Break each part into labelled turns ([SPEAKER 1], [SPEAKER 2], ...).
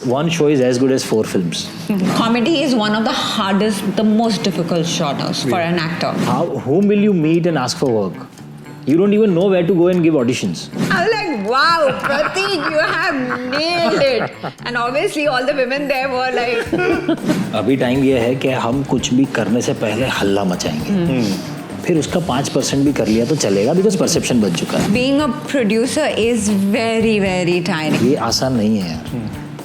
[SPEAKER 1] one show is as good as 4 films.
[SPEAKER 2] Comedy is one of the hardest, the most difficult genres for an actor.
[SPEAKER 1] Whom will you meet and ask for work? You don't even know where to go and give auditions.
[SPEAKER 2] I was like, wow, Pratik, you have nailed it. And obviously all the women there were like...
[SPEAKER 1] अभी time ये है कि हम कुछ भी करने से पहले हल्ला मचाएंगे. फिर उसका 5% भी कर लिया तो चलेगा, because perception बन चुका है.
[SPEAKER 2] Being a producer is very, very tiring.
[SPEAKER 1] ये आसान नहीं है यार.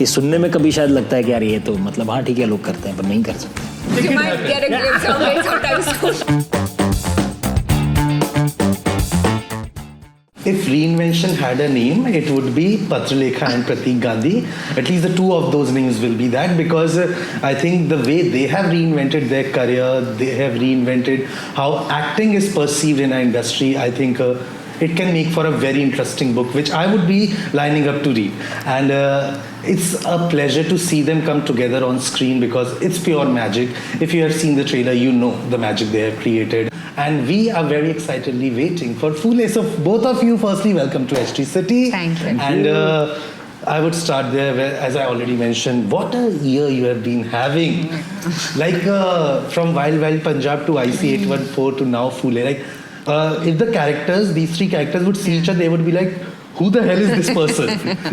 [SPEAKER 1] ये सुनने में कभी शायद लगता है कि यार ये तो मतलब हाँ ठीक है लोग करते हैं पर नहीं कर सकते.
[SPEAKER 2] You might get a glimpse of it sometime soon.
[SPEAKER 3] If reinvention had a name, it would be Patralekhaa and Pratik Gandhi. At least the two of those names will be that, because I think the way they have reinvented their career, they have reinvented how acting is perceived in our industry. I think it can make for a very interesting book, which I would be lining up to read. And it's a pleasure to see them come together on screen, because it's pure magic. If you have seen the trailer, you know the magic they have created. And we are very excitedly waiting for Phule. So both of you, firstly, welcome to HT City.
[SPEAKER 2] Thank you.
[SPEAKER 3] And I would start there, where, as I already mentioned, what a year you have been having. Like from Wild Wild Punjab to IC 814 to now Phule. Like if the characters, these 3 characters would see each other, they would be like, who the hell is this person?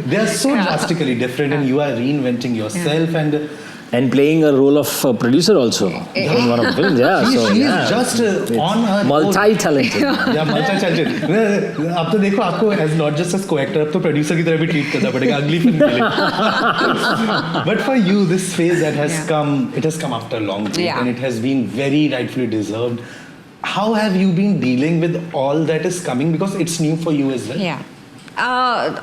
[SPEAKER 3] They are so drastically different, and you are reinventing yourself.
[SPEAKER 1] And playing a role of producer also in one of the films. Yeah,
[SPEAKER 3] she is just on her
[SPEAKER 1] multi-talented.
[SPEAKER 3] Yeah, multi-talented. अब तो देखो आपको as not just as co-actor, अब तो producer की तरह भी treat करना पड़ेगा अगली फिल्म के लिए. But for you, this phase that has come, it has come after a long break, and it has been very rightfully deserved. How have you been dealing with all that is coming, because it's new for you as well?
[SPEAKER 2] Yeah.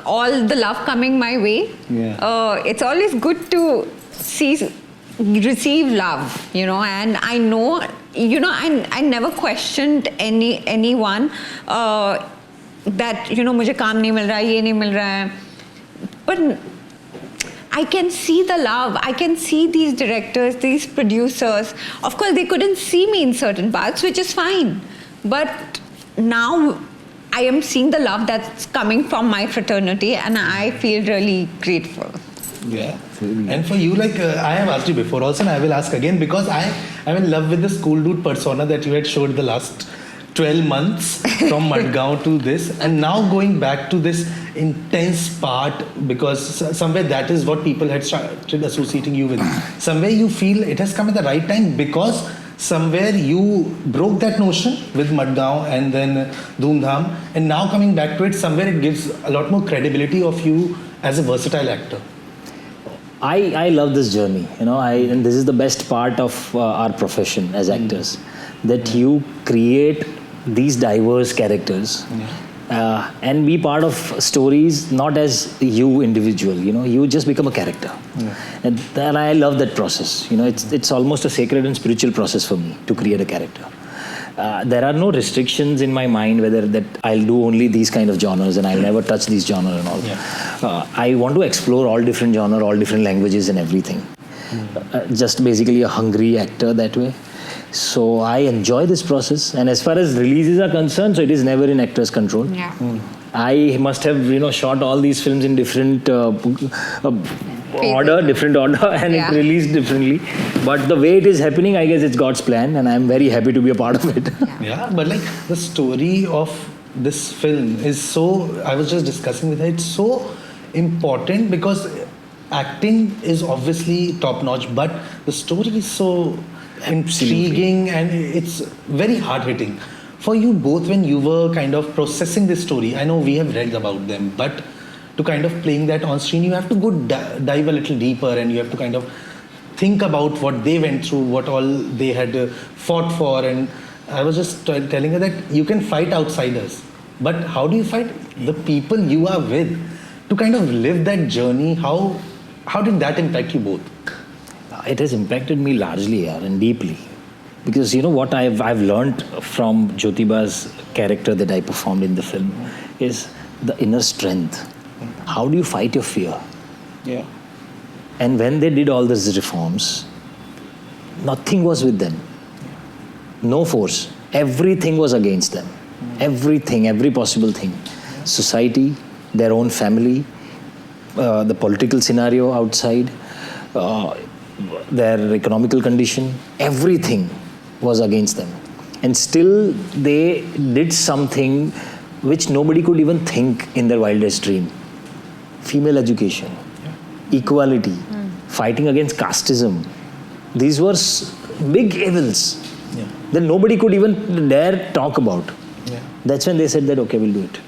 [SPEAKER 2] All the love coming my way.
[SPEAKER 3] Yeah.
[SPEAKER 2] It's always good to receive love, and I know, I never questioned anyone that, मुझे काम नहीं मिल रहा है, ये नहीं मिल रहा है. But I can see the love. I can see these directors, these producers. Of course, they couldn't see me in certain parts, which is fine. But now I am seeing the love that's coming from my fraternity, and I feel really grateful.
[SPEAKER 3] Yeah. And for you, like I have asked you before also, and I will ask again, because I am in love with the school dude persona that you had showed the last 12 months from Madgaon to this, and now going back to this intense part, because somewhere that is what people had started associating you with. Somewhere you feel it has come at the right time, because somewhere you broke that notion with Madgaon and then Dhoom Dham, and now coming back to it, somewhere it gives a lot more credibility of you as a versatile actor.
[SPEAKER 1] I love this journey, and this is the best part of our profession as actors, that you create these diverse characters and be part of stories, not as you individual, you just become a character. And I love that process. It's almost a sacred and spiritual process for me to create a character. There are no restrictions in my mind whether that I'll do only these kind of genres and I'll never touch these genres and all. I want to explore all different genres, all different languages and everything. Just basically a hungry actor that way. So I enjoy this process, and as far as releases are concerned, so it is never in actor's control. I must have shot all these films in different order, and it released differently. But the way it is happening, I guess it's God's plan, and I'm very happy to be a part of it.
[SPEAKER 3] Yeah, but like the story of this film is so, I was just discussing with her, it's so important, because acting is obviously top notch, but the story is so intriguing and it's very hard hitting. For you both, when you were kind of processing this story, I know we have read about them, but to kind of playing that on screen, you have to go dive a little deeper, and you have to kind of think about what they went through, what all they had fought for. And I was just telling her that you can fight outsiders, but how do you fight the people you are with to kind of live that journey? How did that impact you both?
[SPEAKER 1] It has impacted me largely and deeply, because what I've learned from Jyotiba's character that I performed in the film is the inner strength. How do you fight your fear?
[SPEAKER 3] Yeah.
[SPEAKER 1] And when they did all these reforms, nothing was with them. No force. Everything was against them. Everything, every possible thing. Society, their own family, the political scenario outside, their economical condition, everything was against them. And still they did something which nobody could even think in their wildest dream. Female education, equality, fighting against casteism. These were big evils that nobody could even dare talk about. That's when they said that, okay, we'll do it.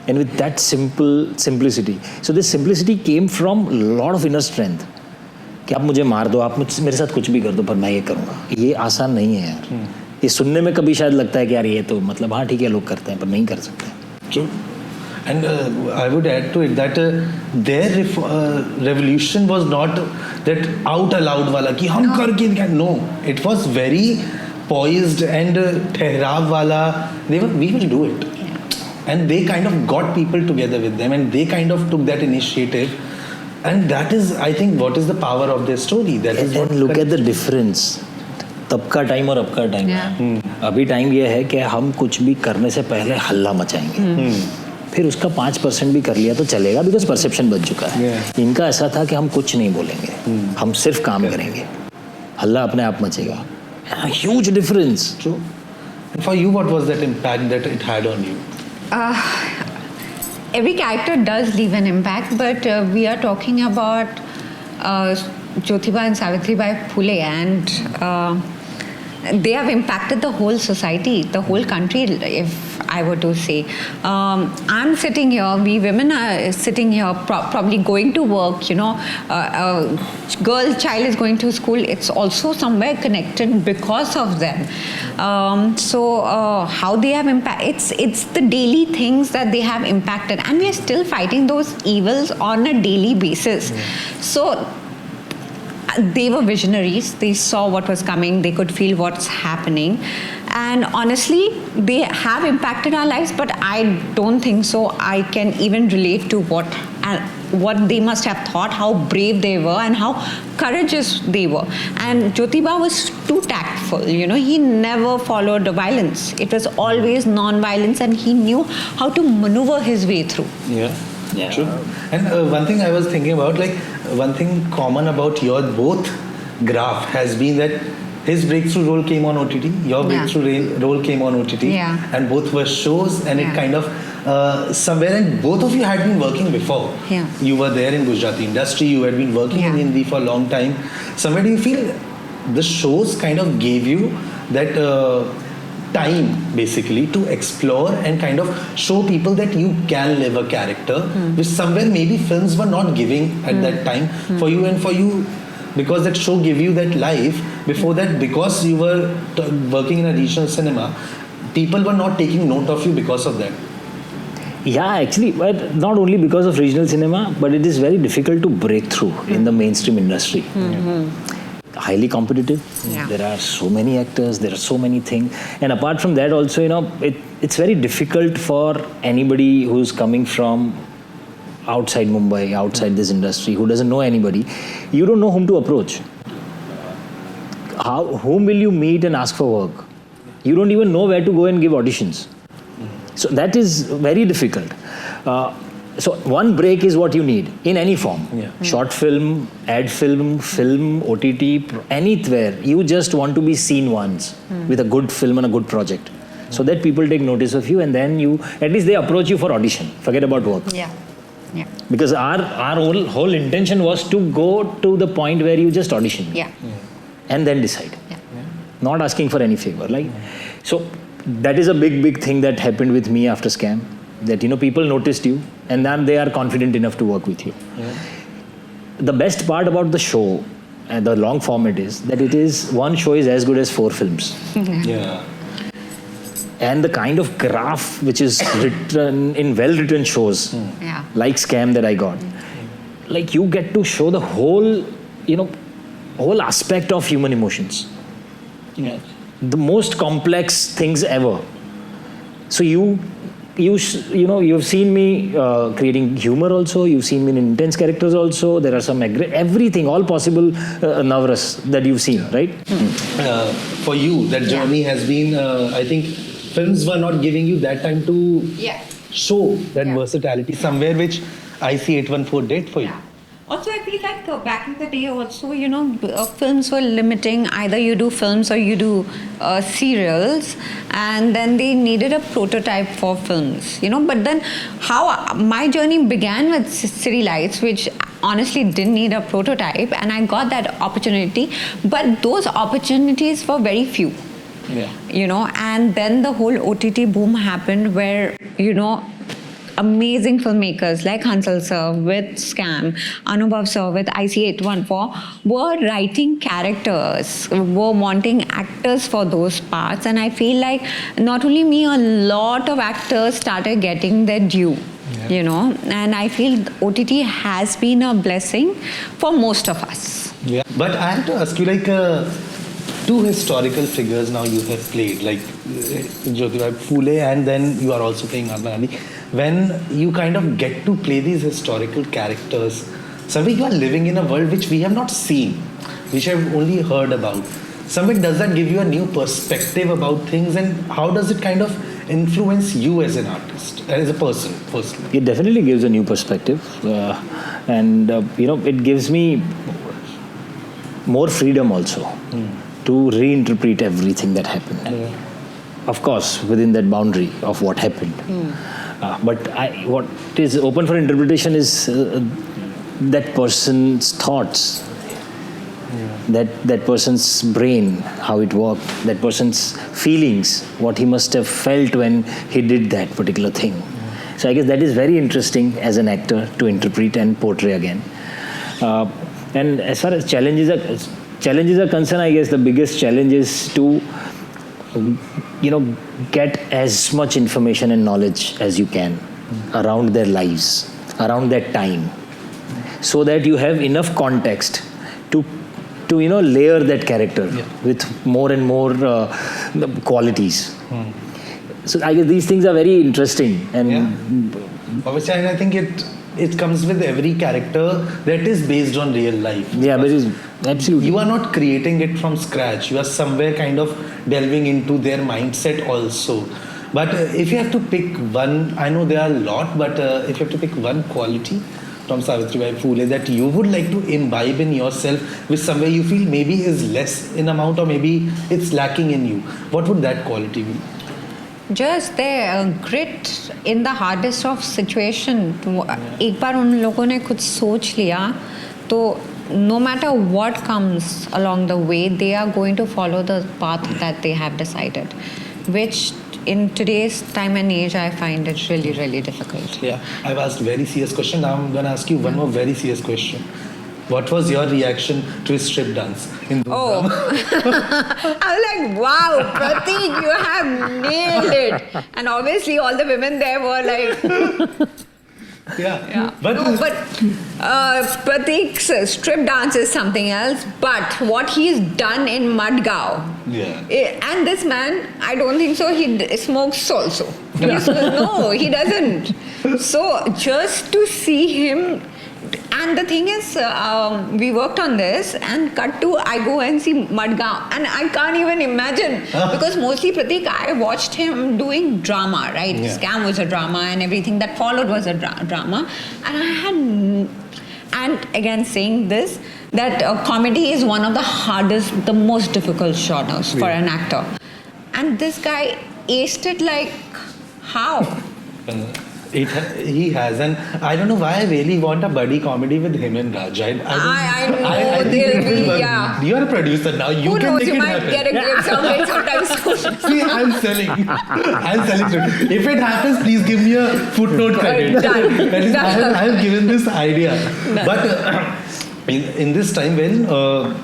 [SPEAKER 1] And with that simplicity. So this simplicity came from a lot of inner strength. कि आप मुझे मार दो, आप मेरे साथ कुछ भी कर दो, पर मैं ये करूँगा. ये आसान नहीं है यार. ये सुनने में कभी शायद लगता है कि यार ये तो मतलब हाँ ठीक है लोग करते हैं, पर नहीं कर सकते.
[SPEAKER 3] True. And I would add to it that their revolution was not that out aloud wala कि हम करके दिखाएं. No, it was very poised and ठहराव wala. We will do it. And they kind of got people together with them, and they kind of took that initiative. And that is, I think, what is the power of their story. That is what.
[SPEAKER 1] Look at the difference. तब का time और अब का time. अभी time ये है कि हम कुछ भी करने से पहले हल्ला मचाएंगे. फिर उसका 5% भी कर लिया तो चलेगा, बिकॉज परसेप्शन बच चुका है. इनका ऐसा था कि हम कुछ नहीं बोलेंगे, हम सिर्फ काम करेंगे, हल्ला अपने आप मचेगा. Huge difference.
[SPEAKER 3] And for you, what was that impact that it had on you?
[SPEAKER 2] Every character does leave an impact, but we are talking about Jyotirao and Savitribai Phule, and they have impacted the whole society, the whole country, if I were to say. I'm sitting here, we women are sitting here probably going to work, you know, a child is going to school, it's also somewhere connected because of them. How they have impact, it's the daily things that they have impacted, and we are still fighting those evils on a daily basis. So they were visionaries, they saw what was coming, they could feel what's happening, and honestly they have impacted our lives, but I don't think so I can even relate to what they must have thought, how brave they were and how courageous they were. And Jyotiba was too tactful, you know, he never followed the violence, it was always non-violence, and he knew how to maneuver his way through.
[SPEAKER 3] Yeah, true. And one thing I was thinking about, like one thing common about your both graph has been that his breakthrough role came on OTT, your breakthrough role came on OTT, and both were shows, and it kind of somewhere, and both of you had been working before. You were there in Gujarati industry, you had been working in Hindi for a long time. Somewhere do you feel the shows kind of gave you that time basically to explore and kind of show people that you can live a character, which somewhere maybe films were not giving at that time for you, and for you because that show gave you that life. Before that, because you were working in a regional cinema, people were not taking note of you because of that.
[SPEAKER 1] Yeah, actually, but not only because of regional cinema, but it is very difficult to break through in the mainstream industry. Highly competitive. There are so many actors, there are so many things, and apart from that also, you know, it's very difficult for anybody who's coming from outside Mumbai, outside this industry, who doesn't know anybody. You don't know whom to approach. Whom will you meet and ask for work? You don't even know where to go and give auditions. So that is very difficult. So one break is what you need in any form. Short film, ad film, OTT, anywhere. You just want to be seen once with a good film and a good project, so that people take notice of you, and then at least they approach you for audition. Forget about work. Because our whole intention was to go to the point where you just audition. And then decide. Not asking for any favor. So that is a big thing that happened with me after Scam. That, you know, people noticed you, and then they are confident enough to work with you. The best part about the show and the long format is that one show is as good as 4 films. And the kind of graph which is written in well-written shows, like Scam that I got, like you get to show the whole aspect of human emotions. The most complex things ever. So you've seen me creating humor also, you've seen me in intense characters also, there are some everything, all possible Navras that you've seen, right?
[SPEAKER 3] For you, that journey has been, I think, films were not giving you that time to show that versatility somewhere, which IC814 did for you?
[SPEAKER 2] Also, I feel like back in the day also, films were limiting. Either you do films or you do serials. And then they needed a prototype for films, But then how my journey began with City Lights, which honestly didn't need a prototype. And I got that opportunity. But those opportunities were very few.
[SPEAKER 3] Yeah.
[SPEAKER 2] And then the whole OTT boom happened where, amazing filmmakers like Hansal sir with Scam, Anubhav sir with IC814 were writing characters, were wanting actors for those parts. And I feel like not only me, a lot of actors started getting their due. And I feel OTT has been a blessing for most of us.
[SPEAKER 3] Yeah. But I have to ask you, two historical figures now you have played, like Jyotirao Phule, and then you are also playing Mahatma Gandhi. When you kind of get to play these historical characters, somewhere you are living in a world which we have not seen, which I have only heard about. Somewhere does that give you a new perspective about things, and how does it kind of influence you as an artist, as a person, personally?
[SPEAKER 1] It definitely gives a new perspective, and it gives me more freedom also to reinterpret everything that happened. Of course, within that boundary of what happened. But what is open for interpretation is that person's thoughts, that person's brain, how it worked, that person's feelings, what he must have felt when he did that particular thing. So I guess that is very interesting as an actor to interpret and portray again. And as far as challenges are concerned, I guess the biggest challenge is to get as much information and knowledge as you can around their lives, around that time, so that you have enough context to layer that character with more and more qualities. So I guess these things are very interesting, and
[SPEAKER 3] obviously, and I think it comes with every character that is based on real life.
[SPEAKER 1] Yeah, but absolutely.
[SPEAKER 3] You are not creating it from scratch. You are somewhere kind of delving into their mindset also. But if you have to pick one, I know there are a lot, but if you have to pick one quality from Savitribai Phule that you would like to imbibe in yourself, which somewhere you feel maybe is less in amount or maybe it's lacking in you, what would that quality be?
[SPEAKER 2] Just their grit in the hardest of situation. एक बार उन लोगों ने कुछ सोच लिया तो no matter what comes along the way, they are going to follow the path that they have decided, which in today's time and age, I find it really, really difficult.
[SPEAKER 3] Yeah, I've asked very serious question. Now I'm going to ask you one more very serious question. What was your reaction to his strip dance in Dhumdham?
[SPEAKER 2] I was like, wow, Pratik, you have nailed it. And obviously all the women there were like...
[SPEAKER 3] Yeah.
[SPEAKER 2] But Pratik's strip dance is something else. But what he's done in Madgaon, and this man, I don't think so. He smokes also. No, he doesn't. So just to see him. And the thing is, we worked on this and cut to, I go and see Madgaon and I can't even imagine because mostly Pratik, I watched him doing drama, right?
[SPEAKER 3] Yeah.
[SPEAKER 2] Scam was a drama and everything that followed was a drama. And and again saying this, that comedy is one of the hardest, the most difficult genres for an actor. And this guy aced it like, how?
[SPEAKER 3] He has, and I don't know why I really want a buddy comedy with him and Raj.
[SPEAKER 2] I know they'll be, yeah.
[SPEAKER 3] You are a producer now. You
[SPEAKER 2] Who
[SPEAKER 3] can
[SPEAKER 2] knows?
[SPEAKER 3] make
[SPEAKER 2] You
[SPEAKER 3] it
[SPEAKER 2] might
[SPEAKER 3] happen.
[SPEAKER 2] get a great sometime soon.
[SPEAKER 3] See, I'm selling. If it happens, please give me a footnote credit.
[SPEAKER 2] Done.
[SPEAKER 3] I have given this idea. Done. But in this time when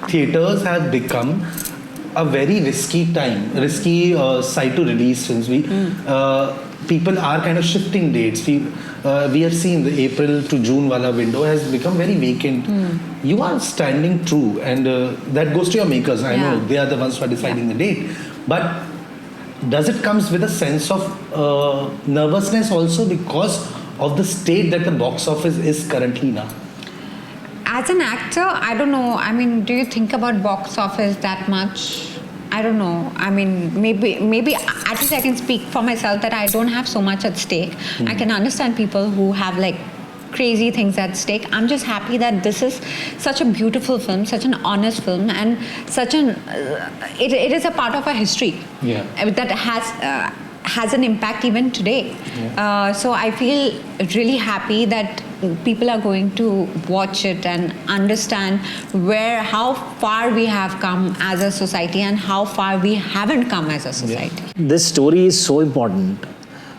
[SPEAKER 3] theatres have become a very risky site to release films, people are kind of shifting dates. We have seen the April to June wala window has become very vacant. You are standing true, and that goes to your makers. I know they are the ones who are deciding the date. But does it comes with a sense of nervousness also because of the state that the box office is currently now?
[SPEAKER 2] As an actor, I don't know. I mean, do you think about box office that much? I don't know. I mean, maybe at least I can speak for myself that I don't have so much at stake. I can understand people who have like crazy things at stake. I'm just happy that this is such a beautiful film, such an honest film, and such it is a part of our history that has an impact even today. So I feel really happy that people are going to watch it and understand how far we have come as a society and how far we haven't come as a society.
[SPEAKER 1] This story is so important.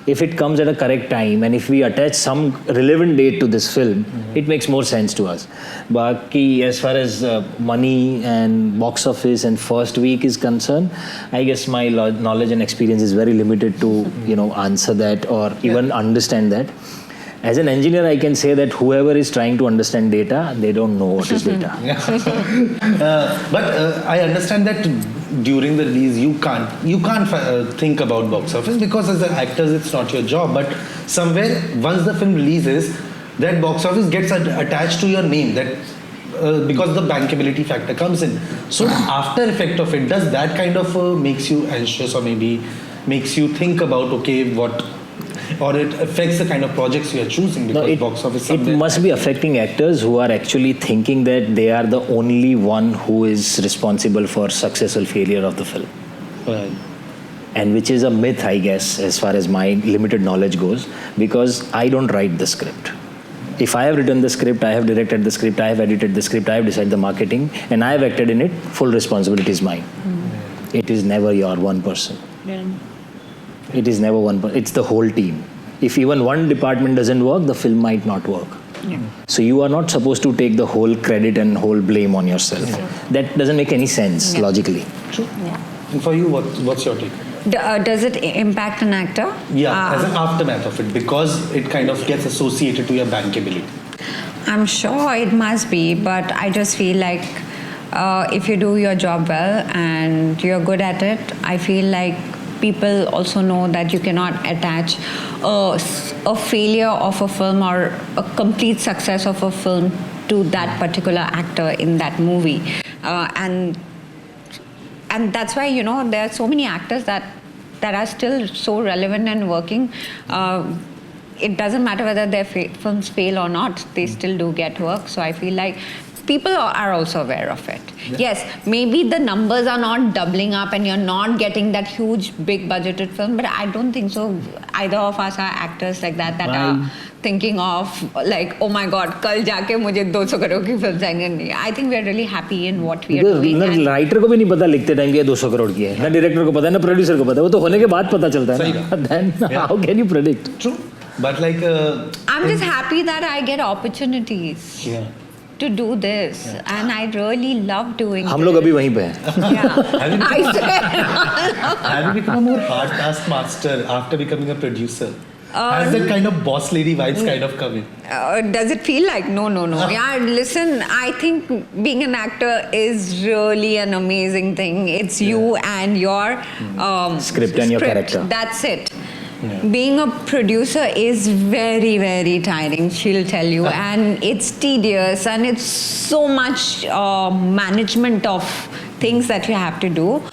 [SPEAKER 1] If it comes at a correct time and if we attach some relevant date to this film, it makes more sense to us. Baki, as far as money and box office and first week is concerned, I guess my knowledge and experience is very limited to answer that or even understand that. As an engineer, I can say that whoever is trying to understand data, they don't know what is data.
[SPEAKER 3] But I understand that during the release, you can't think about box office because as an actor, it's not your job. But somewhere, once the film releases, that box office gets attached to your name. That because the bankability factor comes in. So after effect of it, does that kind of makes you anxious or maybe makes you think about what? Or it affects the kind of projects you are choosing because box office.
[SPEAKER 1] It must be affecting actors who are actually thinking that they are the only one who is responsible for success or failure of the film.
[SPEAKER 3] Right.
[SPEAKER 1] And which is a myth, I guess, as far as my limited knowledge goes, because I don't write the script. If I have written the script, I have directed the script, I have edited the script, I have decided the marketing, and I have acted in it, full responsibility is mine. It is never your one person. It is never one person. It's the whole team. If even one department doesn't work, the film might not work. So you are not supposed to take the whole credit and whole blame on yourself. That doesn't make any sense logically.
[SPEAKER 3] True. And for you, what's your take?
[SPEAKER 2] Does it impact an actor?
[SPEAKER 3] Yeah, as an aftermath of it, because it kind of gets associated to your bankability.
[SPEAKER 2] I'm sure it must be, but I just feel like if you do your job well and you're good at it, I feel like people also know that you cannot attach a failure of a film or a complete success of a film to that particular actor in that movie. And that's why, there are so many actors that are still so relevant and working. It doesn't matter whether their films fail or not, they still do get work. So I feel like people are also aware of it. Yes, maybe the numbers are not doubling up and you're not getting that huge, big budgeted film, but I don't think so. Either of us are actors like that are thinking of like, oh my God, kal jaake mujhe 200 crore ki film chahenge. I think we're really happy in what we are doing.
[SPEAKER 1] ना writer को भी नहीं पता लिखते time कि 200 करोड़ की है, ना डायरेक्टर को पता है, ना प्रोड्यूसर को पता है, वो तो होने के बाद पता चलता है ना. Then how can you predict?
[SPEAKER 3] True, but like
[SPEAKER 2] I'm just happy that I get opportunities. To do this, and I really love doing.
[SPEAKER 1] हम लोग अभी वहीं पे हैं.
[SPEAKER 3] Have you become a more hard task master after becoming a producer? Has that kind of boss lady vibes kind of come in?
[SPEAKER 2] Does it feel like no? Yeah, listen, I think being an actor is really an amazing thing. It's you and your
[SPEAKER 1] script and your character.
[SPEAKER 2] That's it. Being a producer is very, very tiring, she'll tell you, and it's tedious and it's so much management of things that you have to do.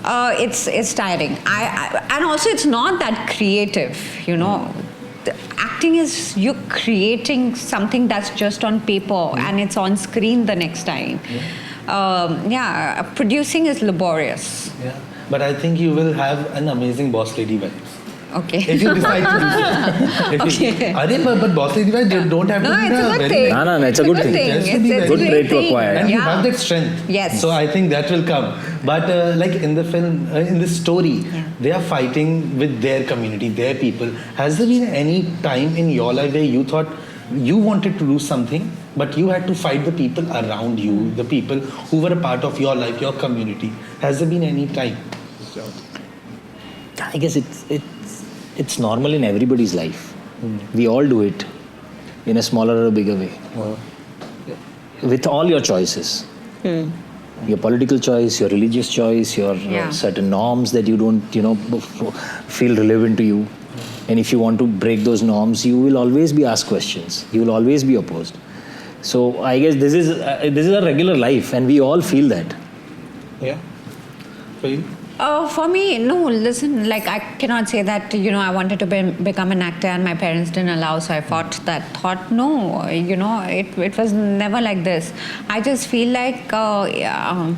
[SPEAKER 2] It's tiring. And also it's not that creative, The acting is you creating something that's just on paper and it's on screen the next time. Producing is laborious.
[SPEAKER 3] But I think you will have an amazing boss lady vibe.
[SPEAKER 2] Okay.
[SPEAKER 3] If you decide to do so. But boss lady vibe, you don't have to be
[SPEAKER 2] it's a good thing.
[SPEAKER 1] No, it's a good thing.
[SPEAKER 2] It's
[SPEAKER 1] good trait to acquire.
[SPEAKER 3] And you have that strength.
[SPEAKER 2] Yes.
[SPEAKER 3] So I think that will come. But like in the film, in this story, they are fighting with their community, their people. Has there been any time in your life where you thought you wanted to do something, but you had to fight the people around you, the people who were a part of your life, your community? Has there been any time?
[SPEAKER 1] I guess it's normal in everybody's life. We all do it in a smaller or a bigger way. With all your choices. Your political choice, your religious choice, your certain norms that you don't, feel relevant to you. And if you want to break those norms, you will always be asked questions. You will always be opposed. So I guess this is a regular life, and we all feel that.
[SPEAKER 3] Yeah. For you?
[SPEAKER 2] For me, no, listen, like I cannot say that, I wanted to become an actor and my parents didn't allow, so I fought that thought. No, it was never like this. I just feel like I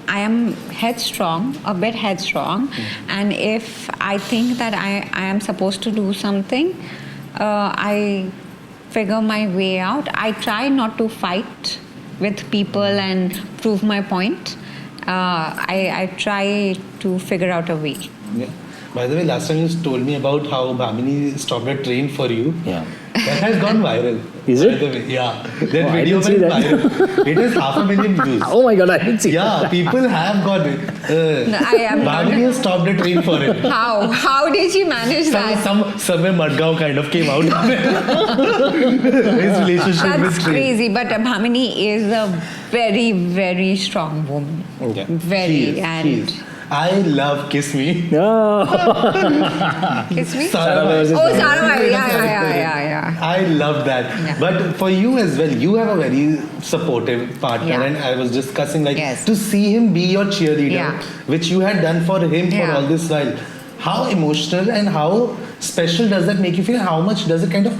[SPEAKER 2] am headstrong, a bit headstrong, and if I think that I am supposed to do something, I figure my way out. I try not to fight with people and prove my point. I try to figure out a way.
[SPEAKER 3] Yeah. By the way, last time you told me about how Bhamini stopped a train for you.
[SPEAKER 1] Yeah.
[SPEAKER 3] That has gone viral.
[SPEAKER 1] Is
[SPEAKER 3] by
[SPEAKER 1] it?
[SPEAKER 3] The way. Yeah. That
[SPEAKER 1] I
[SPEAKER 3] video
[SPEAKER 1] didn't see
[SPEAKER 3] went
[SPEAKER 1] that.
[SPEAKER 3] viral. It has 500,000 views.
[SPEAKER 1] Oh my God, I didn't see.
[SPEAKER 3] Yeah, people have got it.
[SPEAKER 2] No, I am not.
[SPEAKER 3] Bhamini has stopped a train for it.
[SPEAKER 2] How? How did she manage that?
[SPEAKER 3] Somewhere Madgaon kind of came out. His relationship
[SPEAKER 2] That's
[SPEAKER 3] with train.
[SPEAKER 2] crazy, but Bhamini is a very, very strong woman.
[SPEAKER 3] Okay.
[SPEAKER 2] Very.
[SPEAKER 3] She
[SPEAKER 2] And
[SPEAKER 3] is. I love Kiss Me.
[SPEAKER 1] No.
[SPEAKER 2] Kiss me?
[SPEAKER 3] Tarabai.
[SPEAKER 2] Oh, Tarabai. Yeah.
[SPEAKER 3] I love that.
[SPEAKER 2] Yeah.
[SPEAKER 3] But for you as well, you have a very supportive partner,
[SPEAKER 2] Yeah.
[SPEAKER 3] and I was discussing
[SPEAKER 2] Yes.
[SPEAKER 3] to see him be your cheerleader,
[SPEAKER 2] Yeah.
[SPEAKER 3] which you had done for him for
[SPEAKER 2] Yeah.
[SPEAKER 3] all this while. How emotional and how special does that make you feel? How much does it kind of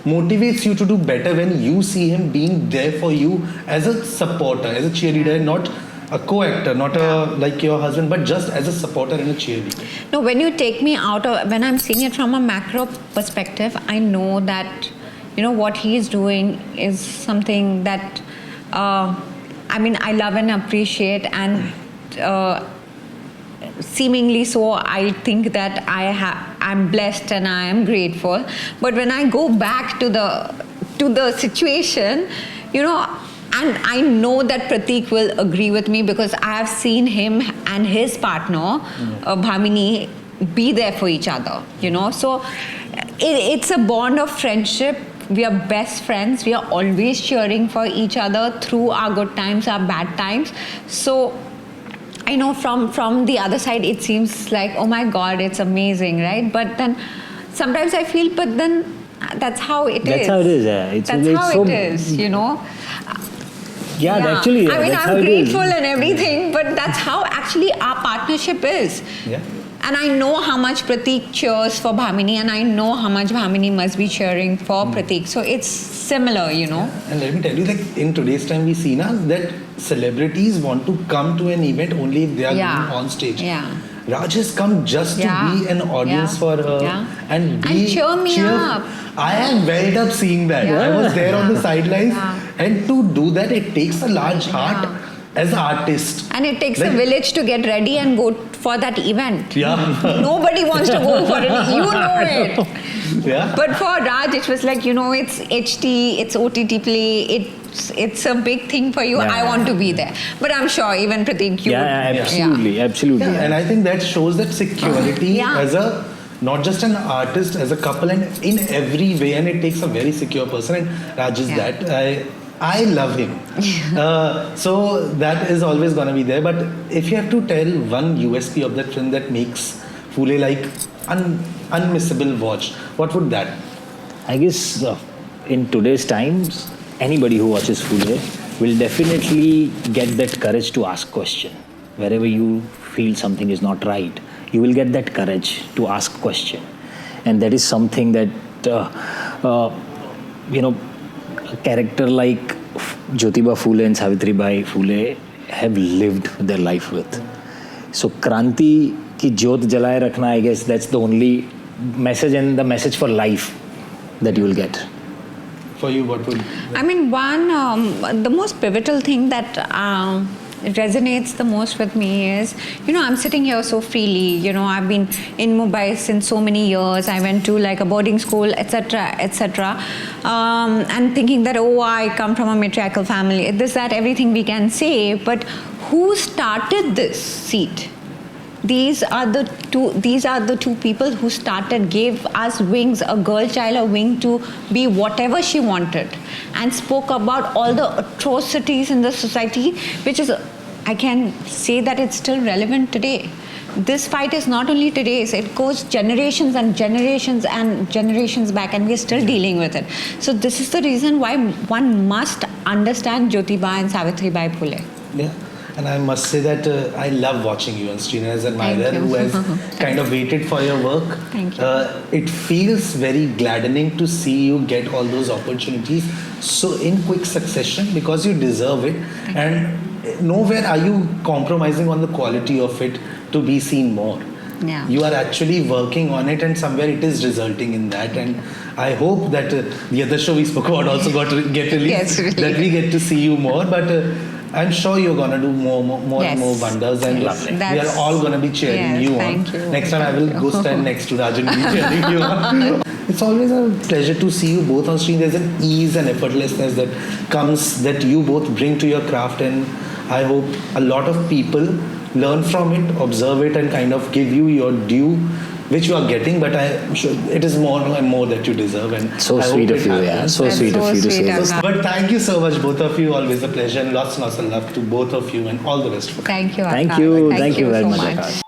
[SPEAKER 3] motivates you to do better when you see him being there for you as a supporter, as a cheerleader, not a co-actor, not like your husband, but just as a supporter and a cheerleader?
[SPEAKER 2] No, when you take me out of, when I'm seeing it from a macro perspective, I know that, what he is doing is something that, I love and appreciate, and seemingly so I think that I'm blessed and I am grateful. But when I go back to the situation, and I know that Pratik will agree with me because I have seen him and his partner, Bhamini, be there for each other, So it's a bond of friendship. We are best friends. We are always cheering for each other through our good times, our bad times. So I know from the other side, it seems like, oh my God, it's amazing, right? But then sometimes I feel, but then that's how it is.
[SPEAKER 1] That's how it is, yeah.
[SPEAKER 2] That's how it is,
[SPEAKER 1] Yeah, actually,
[SPEAKER 2] I mean,
[SPEAKER 1] that's how
[SPEAKER 2] I'm
[SPEAKER 1] it is.
[SPEAKER 2] grateful and everything, but that's how actually our partnership is.
[SPEAKER 3] Yeah.
[SPEAKER 2] And I know how much Pratik cheers for Bhamini, and I know how much Bhamini must be cheering for Pratik. So it's similar,
[SPEAKER 3] And let me tell you, in today's time, we see now that celebrities want to come to an event only if they are
[SPEAKER 2] Yeah.
[SPEAKER 3] being on stage.
[SPEAKER 2] Yeah.
[SPEAKER 3] Raj has come just to
[SPEAKER 2] Yeah.
[SPEAKER 3] be an audience
[SPEAKER 2] Yeah.
[SPEAKER 3] for her
[SPEAKER 2] Yeah.
[SPEAKER 3] and
[SPEAKER 2] cheer me up.
[SPEAKER 3] I am welled up seeing that.
[SPEAKER 2] Yeah.
[SPEAKER 3] I was there on the sidelines,
[SPEAKER 2] Yeah.
[SPEAKER 3] and to do that, it takes a large heart as an artist.
[SPEAKER 2] And it takes a
[SPEAKER 3] Like-
[SPEAKER 2] village to get ready and go for that event.
[SPEAKER 3] Yeah.
[SPEAKER 2] Nobody wants to go for it. You know it.
[SPEAKER 3] Yeah.
[SPEAKER 2] But for Raj, it was like, it's HT, it's OTT play, it's a big thing for you.
[SPEAKER 1] Yeah.
[SPEAKER 2] I want to be there. But I'm sure even Pratik, you would.
[SPEAKER 1] Absolutely, absolutely.
[SPEAKER 3] Yeah, and I think that shows that security
[SPEAKER 2] Yeah.
[SPEAKER 3] as a not just an artist, as a couple, and in every way, and it takes a very secure person, and Raj is
[SPEAKER 2] Yeah.
[SPEAKER 3] that. I love him. So that is always going to be there. But if you have to tell one USP of that film that makes Phule like unmissable watch, what would that?
[SPEAKER 1] I guess in today's times, anybody who watches Phule will definitely get that courage to ask question. Wherever you feel something is not right, you will get that courage to ask question. And that is something that, a character like Jyotirao Phule and Savitribai Phule have lived their life with. So Kranti ki jyot jalaye rakhna, I guess that's the only message, and the message for life that you will get.
[SPEAKER 3] For you, what would?
[SPEAKER 2] I mean, the most pivotal thing that resonates the most with me is, I'm sitting here so freely. I've been in Mumbai since so many years. I went to like a boarding school, etc., etc. And thinking that, I come from a matriarchal family, this, that, everything we can say. But who started this seed? These are the two people who gave us wings, a girl child a wing to be whatever she wanted, and spoke about all the atrocities in the society, which is, I can say that it's still relevant today. This fight is not only today's, it goes generations and generations and generations back, and we're still dealing with it. So this is the reason why one must understand Jyotiba and Savitribai Phule.
[SPEAKER 3] Yeah. And I must say that I love watching you on screen as an admirer
[SPEAKER 2] you.
[SPEAKER 3] who has kind of waited for your work.
[SPEAKER 2] Thank you.
[SPEAKER 3] It feels very gladdening to see you get all those opportunities so in quick succession because you deserve it. And nowhere are you compromising on the quality of it to be seen more.
[SPEAKER 2] Yeah.
[SPEAKER 3] You are actually working on it, and somewhere it is resulting in that. And I hope that the other show we spoke about also get released,
[SPEAKER 2] Yes, really.
[SPEAKER 3] that we get to see you more. But I'm sure you're gonna do more
[SPEAKER 2] Yes.
[SPEAKER 3] and more wonders, and
[SPEAKER 2] Yes.
[SPEAKER 3] we are
[SPEAKER 2] That's-
[SPEAKER 3] all gonna be cheering
[SPEAKER 2] Yes,
[SPEAKER 3] you on.
[SPEAKER 2] thank you.
[SPEAKER 3] Next time I will
[SPEAKER 2] Thank
[SPEAKER 3] go
[SPEAKER 2] you.
[SPEAKER 3] stand next to Rajan and be cheering you on. It's always a pleasure to see you both on screen. There's an ease and effortlessness that comes that you both bring to your craft, and I hope a lot of people learn from it, observe it, and kind of give you your due, which you are getting. But I'm sure it is more and more that you deserve. And
[SPEAKER 1] So
[SPEAKER 3] I hope
[SPEAKER 1] sweet
[SPEAKER 3] it
[SPEAKER 1] of you, yeah.
[SPEAKER 3] happens.
[SPEAKER 1] So
[SPEAKER 2] That's
[SPEAKER 1] sweet
[SPEAKER 2] so
[SPEAKER 1] of you to
[SPEAKER 2] sweet,
[SPEAKER 1] say this.
[SPEAKER 2] Akash.
[SPEAKER 3] But thank you so much, both of you. Always a pleasure, and lots of love to both of you, and all the best for
[SPEAKER 2] Thank you.
[SPEAKER 1] Thank
[SPEAKER 2] Akash.
[SPEAKER 1] you. Thank you very
[SPEAKER 2] so
[SPEAKER 1] much, Akash.